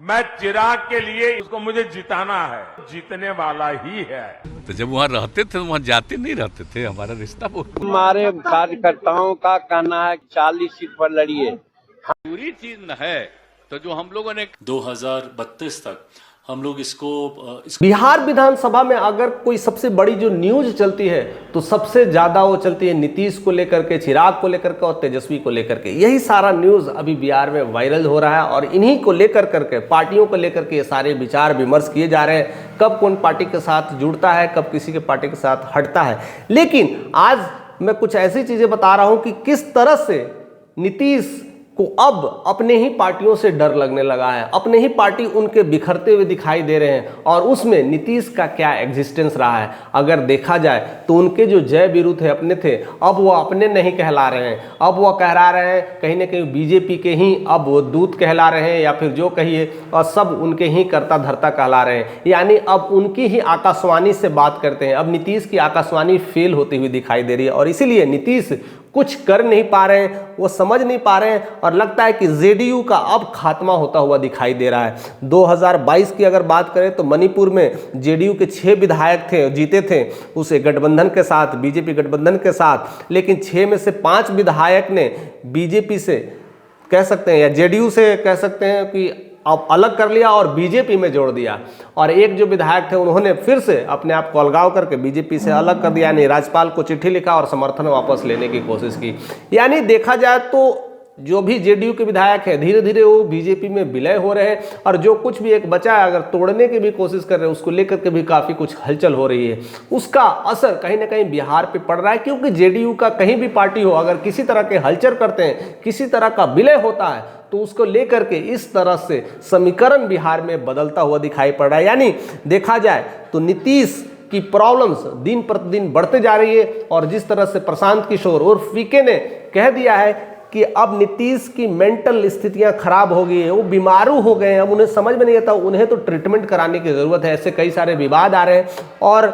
मैं चिराग के लिए उसको मुझे जिताना है, जीतने वाला ही है। तो जब वहाँ रहते थे वहाँ जाते नहीं रहते थे, हमारा रिश्ता बहुत। हमारे कार्यकर्ताओं का कहना है 40 सीट पर लड़िए। पूरी चीज न है तो जो हम लोगों ने 2032 तक हम लोग इसको बिहार विधानसभा में अगर कोई सबसे बड़ी जो न्यूज चलती है तो सबसे ज्यादा वो चलती है नीतीश को लेकर के, चिराग को लेकर के और तेजस्वी को लेकर के। यही सारा न्यूज अभी बिहार में वायरल हो रहा है और इन्हीं को लेकर करके, पार्टियों को लेकर के ये सारे विचार विमर्श किए जा रहे हैं। कब कौन पार्टी के साथ जुड़ता है, कब किसी के पार्टी के साथ हटता है। लेकिन आज मैं कुछ ऐसी चीजें बता रहा हूं कि किस तरह से नीतीश को अब अपने ही पार्टियों से डर लगने लगा है, अपने ही पार्टी उनके बिखरते हुए दिखाई दे रहे हैं और उसमें नीतीश का क्या एग्जिस्टेंस रहा है। अगर देखा जाए तो उनके जो जय वीरू थे, अपने थे, अब वो अपने नहीं कहला रहे हैं। अब वो कहला रहे हैं कहीं ना कहीं बीजेपी के ही अब वो दूत कहला रहे हैं या फिर जो कहिए, और सब उनके ही करता धरता कहला रहे हैं। यानी अब उनकी ही आकाशवाणी से बात करते हैं। अब नीतीश की आकाशवाणी फेल होती हुई दिखाई दे रही है और इसीलिए नीतीश कुछ कर नहीं पा रहे हैं, वो समझ नहीं पा रहे हैं और लगता है कि जेडीयू का अब खात्मा होता हुआ दिखाई दे रहा है। 2022 की अगर बात करें तो मणिपुर में जेडीयू के 6 विधायक थे, जीते थे उस गठबंधन के साथ, बीजेपी गठबंधन के साथ, लेकिन 6 में से 5 विधायक ने बीजेपी से कह सकते हैं या जेडीयू से कह सकते हैं कि अब अलग कर लिया और बीजेपी में जोड़ दिया। और एक जो विधायक थे उन्होंने फिर से अपने आप को अलगाव करके बीजेपी से अलग कर दिया, यानी राज्यपाल को चिट्ठी लिखा और समर्थन वापस लेने की कोशिश की। यानी देखा जाए तो जो भी जेडीयू के विधायक है धीरे धीरे वो बीजेपी में विलय हो रहे हैं और जो कुछ भी एक बचा है अगर तोड़ने की भी कोशिश कर रहे हैं उसको लेकर के भी काफ़ी कुछ हलचल हो रही है। उसका असर कहीं ना कहीं बिहार पे पड़ रहा है, क्योंकि जेडीयू का कहीं भी पार्टी हो अगर किसी तरह के हलचल करते हैं, किसी तरह का विलय होता है तो उसको लेकर के इस तरह से समीकरण बिहार में बदलता हुआ दिखाई पड़ रहा है। यानी देखा जाए तो नीतीश की प्रॉब्लम्स दिन प्रतिदिन बढ़ते जा रही है और जिस तरह से प्रशांत किशोर और फीके ने कह दिया है कि अब नीतीश की मेंटल स्थितियां खराब हो गई है, वो बीमारू हो गए हैं, अब उन्हें समझ में नहीं आता, उन्हें तो ट्रीटमेंट कराने की ज़रूरत है। ऐसे कई सारे विवाद आ रहे हैं और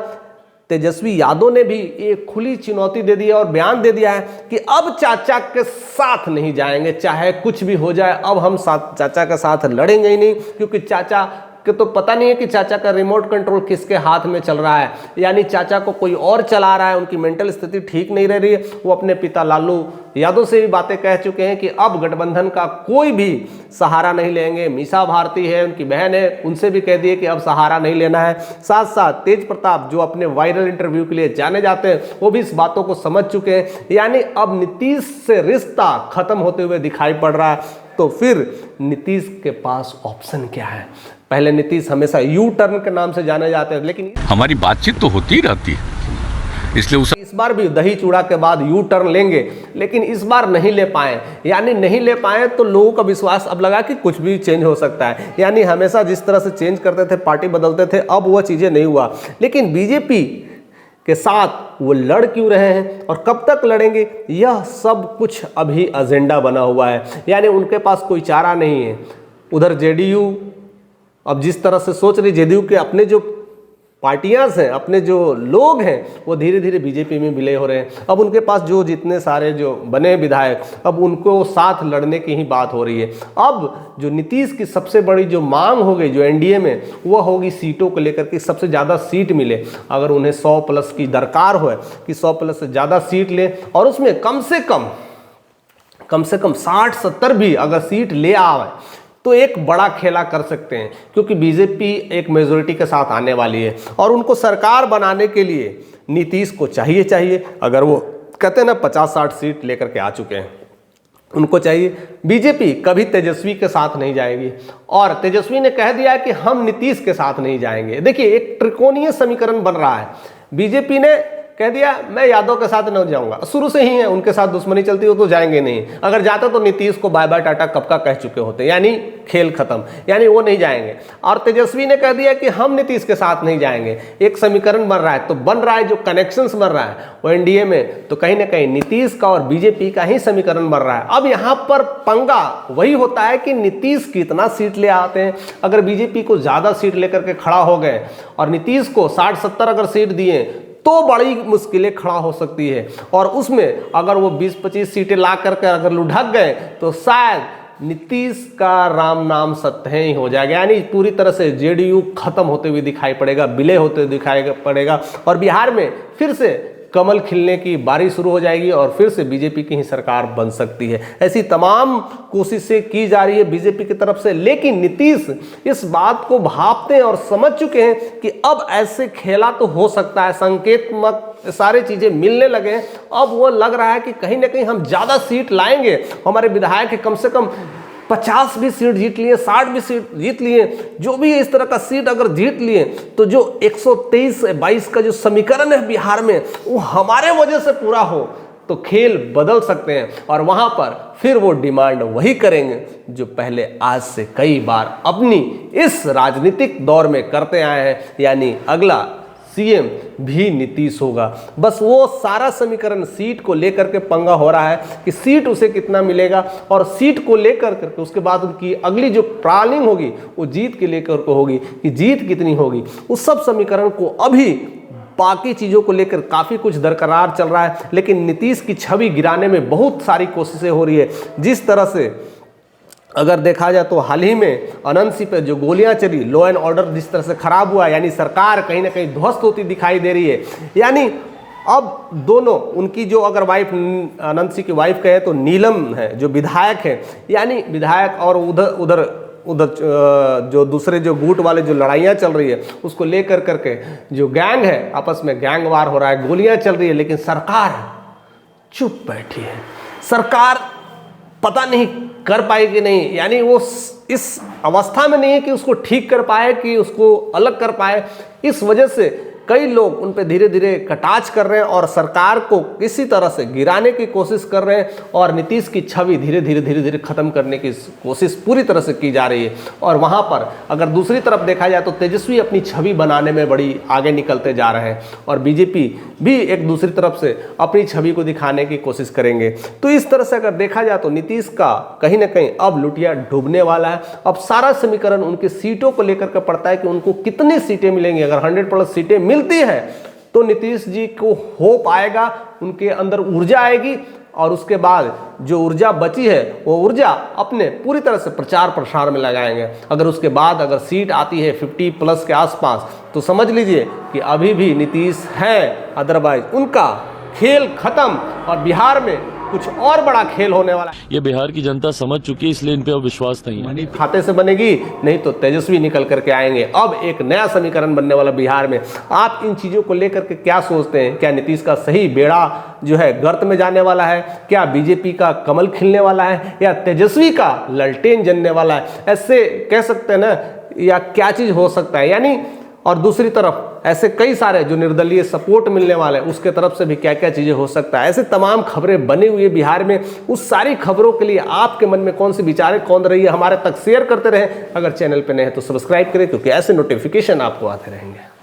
तेजस्वी यादव ने भी एक खुली चुनौती दे दी है और बयान दे दिया है कि अब चाचा के साथ नहीं जाएंगे, चाहे कुछ भी हो जाए, अब हम चाचा के साथ लड़ेंगे ही नहीं, क्योंकि चाचा कि तो पता नहीं है कि चाचा का रिमोट कंट्रोल किसके हाथ में चल रहा है। यानी चाचा को कोई और चला रहा है, उनकी मेंटल स्थिति ठीक नहीं रह रही है। वो अपने पिता लालू यादव से भी बातें कह चुके हैं कि अब गठबंधन का कोई भी सहारा नहीं लेंगे। मीसा भारती है, उनकी बहन है, उनसे भी कह दिए कि अब सहारा नहीं लेना है। साथ साथ तेज प्रताप जो अपने वायरल इंटरव्यू के लिए जाने जाते हैं वो भी इस बातों को समझ चुके हैं। यानी अब नीतीश से रिश्ता खत्म होते हुए दिखाई पड़ रहा है। तो फिर नीतीश के पास ऑप्शन क्या है? पहले नीतीश हमेशा यू टर्न के नाम से जाने जाते हैं, लेकिन हमारी बातचीत तो होती रहती है, इसलिए इस बार भी दही चूड़ा के बाद यू टर्न लेंगे, लेकिन इस बार नहीं ले पाए। यानी नहीं ले पाए तो लोगों का विश्वास अब लगा कि कुछ भी चेंज हो सकता है। यानी हमेशा जिस तरह से चेंज करते थे, पार्टी बदलते थे, अब वह चीज़ें नहीं हुआ। लेकिन बीजेपी के साथ वो लड़ क्यों रहे हैं और कब तक लड़ेंगे, यह सब कुछ अभी एजेंडा बना हुआ है। यानी उनके पास कोई चारा नहीं है। उधर जेडीयू अब जिस तरह से सोच रही, जेडीयू के अपने जो पार्टियां हैं, अपने जो लोग हैं, वो धीरे धीरे बीजेपी में विलय हो रहे हैं। अब उनके पास जो जितने सारे जो बने विधायक, अब उनको साथ लड़ने की ही बात हो रही है। अब जो नीतीश की सबसे बड़ी जो मांग हो गई जो एनडीए में, वो होगी सीटों को लेकर के सबसे ज़्यादा सीट मिले। अगर उन्हें 100 प्लस की दरकार हो कि 100 प्लस से ज़्यादा सीट ले और उसमें कम से कम 60-70 भी अगर सीट ले आए तो एक बड़ा खेला कर सकते हैं, क्योंकि बीजेपी एक मेजोरिटी के साथ आने वाली है और उनको सरकार बनाने के लिए नीतीश को चाहिए अगर वो कहते हैं ना 50-60 सीट लेकर के आ चुके हैं, उनको चाहिए। बीजेपी कभी तेजस्वी के साथ नहीं जाएगी और तेजस्वी ने कह दिया है कि हम नीतीश के साथ नहीं जाएंगे। देखिए एक त्रिकोणीय समीकरण बन रहा है। बीजेपी ने कह दिया मैं यादव के साथ नहीं जाऊंगा, शुरू से ही है उनके साथ दुश्मनी चलती हो तो जाएंगे नहीं, अगर जाते तो नीतीश को बाय बाय टाटा कब का कह चुके होते, यानी खेल खत्म, यानी वो नहीं जाएंगे। और तेजस्वी ने कह दिया कि हम नीतीश के साथ नहीं जाएंगे। एक समीकरण बन रहा है, तो बन रहा है जो कनेक्शंस बन रहा है वो एनडीए में, तो कहीं ना कहीं नीतीश का और बीजेपी का ही समीकरण बन रहा है। अब यहाँ पर पंगा वही होता है कि नीतीश कितना सीट ले आते हैं। अगर बीजेपी को ज्यादा सीट लेकर के खड़ा हो गए और नीतीश को 60-70 अगर सीट दिए तो बड़ी मुश्किलें खड़ा हो सकती है और उसमें अगर वो 20-25 सीटें ला करके अगर लुढ़क गए तो शायद नीतीश का राम नाम सत्य ही हो जाएगा, यानी पूरी तरह से जेडीयू खत्म होते हुए दिखाई पड़ेगा, विलय होते हुए दिखाई पड़ेगा और बिहार में फिर से कमल खिलने की बारी शुरू हो जाएगी और फिर से बीजेपी की ही सरकार बन सकती है। ऐसी तमाम कोशिशें की जा रही है बीजेपी की तरफ से, लेकिन नीतीश इस बात को भांपते हैं और समझ चुके हैं कि अब ऐसे खेला तो हो सकता है, संकेतमक सारे चीजें मिलने लगे हैं। अब वो लग रहा है कि कहीं ना कहीं हम ज्यादा सीट लाएंगे, हमारे विधायक कम से कम 50 भी सीट जीत लिए, 60 भी सीट जीत लिए, जो भी इस तरह का सीट अगर जीत लिए तो जो 123-22 का जो समीकरण है बिहार में वो हमारे वजह से पूरा हो तो खेल बदल सकते हैं और वहां पर फिर वो डिमांड वही करेंगे जो पहले आज से कई बार अपनी इस राजनीतिक दौर में करते आए हैं, यानी अगला सीएम भी नीतीश होगा। बस वो सारा समीकरण सीट को लेकर के पंगा हो रहा है कि सीट उसे कितना मिलेगा और सीट को लेकर करके उसके बाद उनकी अगली जो प्लानिंग होगी वो जीत के लेकर के होगी कि जीत कितनी होगी। उस सब समीकरण को अभी बाकी चीज़ों को लेकर काफ़ी कुछ दरकरार चल रहा है, लेकिन नीतीश की छवि गिराने में बहुत सारी कोशिशें हो रही है। जिस तरह से अगर देखा जाए तो हाल ही में अनंत सिंह पे जो गोलियां चली, लॉ एंड ऑर्डर जिस तरह से खराब हुआ, यानी सरकार कहीं ना कहीं ध्वस्त होती दिखाई दे रही है। यानी अब दोनों उनकी जो अगर वाइफ अनंत सिंह की वाइफ कहे तो नीलम है जो विधायक है, यानी विधायक और उधर जो दूसरे जो गुट वाले जो लड़ाइयाँ चल रही है उसको लेकर करके जो गैंग है आपस में गैंग वार हो रहा है, गोलियाँ चल रही है, लेकिन सरकार चुप बैठी है। सरकार पता नहीं कर पाएगी नहीं, यानी वो इस अवस्था में नहीं है कि उसको ठीक कर पाए, कि उसको अलग कर पाए। इस वजह से कई लोग उन पे धीरे धीरे कटाक्ष कर रहे हैं और सरकार को किसी तरह से गिराने की कोशिश कर रहे हैं और नीतीश की छवि धीरे धीरे खत्म करने की कोशिश पूरी तरह से की जा रही है। और वहाँ पर अगर दूसरी तरफ देखा जाए तो तेजस्वी अपनी छवि बनाने में बड़ी आगे निकलते जा रहे हैं और बीजेपी भी एक दूसरी तरफ से अपनी छवि को दिखाने की कोशिश करेंगे। तो इस तरह से अगर देखा जाए तो नीतीश का कहीं ना कहीं अब लुटिया डूबने वाला है। अब सारा समीकरण उनकी सीटों को लेकर के पड़ता है कि उनको कितनी सीटें मिलेंगी। अगर 100+ सीटें मिलती है तो नीतीश जी को होप आएगा, उनके अंदर ऊर्जा आएगी और उसके बाद जो ऊर्जा बची है वो ऊर्जा अपने पूरी तरह से प्रचार प्रसार में लगाएंगे। अगर उसके बाद अगर सीट आती है 50+ के आसपास तो समझ लीजिए कि अभी भी नीतीश है, अदरवाइज उनका खेल खत्म और बिहार में कुछ और बड़ा खेल होने वाला है। ये बिहार की जनता समझ चुकी है, इसलिए इन पे अब विश्वास नहीं है। खाते से बनेगी नहीं तो तेजस्वी निकल करके आएंगे। अब एक नया समीकरण बनने वाला बिहार में। आप इन चीजों को लेकर के क्या सोचते हैं? क्या नीतीश का सही बेड़ा जो है गर्त में जाने वाला है? क्या बीजेपी का कमल खिलने वाला है या तेजस्वी का ललटेन जलने वाला है? ऐसे कह सकते हैं ना, या क्या चीज हो सकता है? यानी और दूसरी तरफ ऐसे कई सारे जो निर्दलीय सपोर्ट मिलने वाले हैं उसके तरफ से भी क्या क्या चीज़ें हो सकता है। ऐसे तमाम खबरें बनी हुई है बिहार में। उस सारी खबरों के लिए आपके मन में कौन सी विचारें कौन रही है हमारे तक शेयर करते रहें। अगर चैनल पे नए हैं तो सब्सक्राइब करें क्योंकि ऐसे नोटिफिकेशन आपको आते रहेंगे।